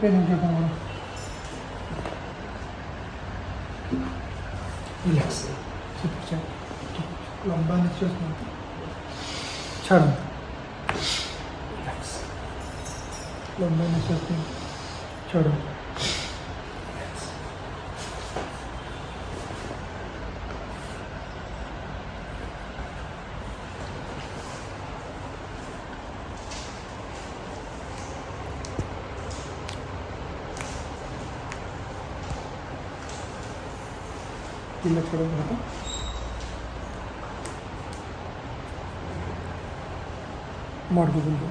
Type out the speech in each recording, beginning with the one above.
pen engine का relax लंबा निश्वास छाड़ रिलैक्स लंबा निश्वास छोड़ो ಕಿಲ್ಲ छोड़ो हाथ ಮಾಡ್ಕೊ ಬಂದು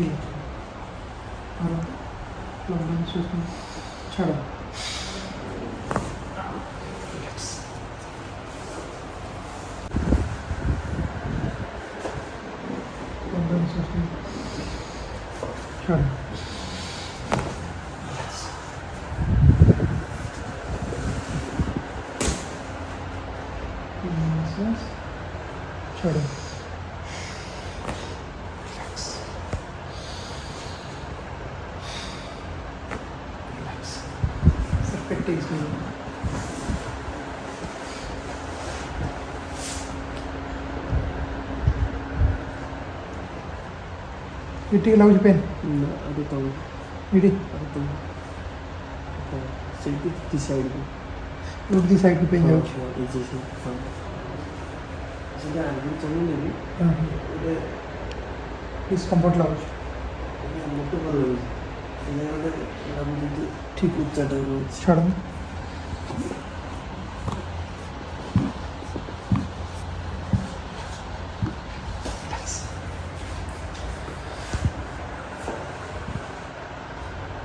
ಇಲ್ಲ ಆರಾಮ ಲಂಬ ನಿಶ್ವಾಸ छोड़ो रिलैक्स लंबा निश्वास छोड़ो छोड़ो रिलैक्स रिलैक्स सर पेट इसमें इटी लाउज पेन ಅದು ತಗೋ इटी ಅದು ತಗೋ ಸ್ವಲ್ಪ the side look the side पे पेन जाओ ಈ ಜೇಸಿ সেটা আমি চলে নেবি এটা डिस्कम्फर्ट लाउज মোটো ভালো লাগে এখানে আমি যদি ठीक উচ্চটা রয়েছে छोड़ो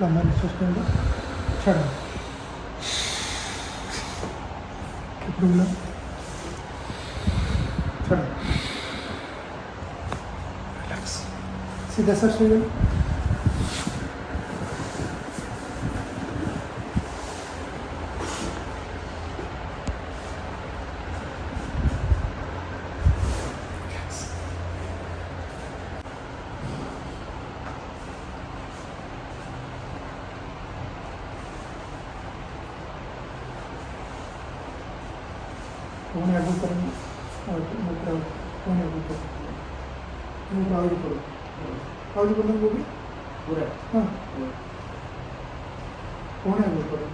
लंबा निश्वास छोड़ो ఇప్పుడు छोड़ो रिलैक्स सीधा सर सो जाओ कौन आगे करेंगे और कौन आगे करो आगे करो आगे करो वो भी पूरा हाँ कौन आगे करो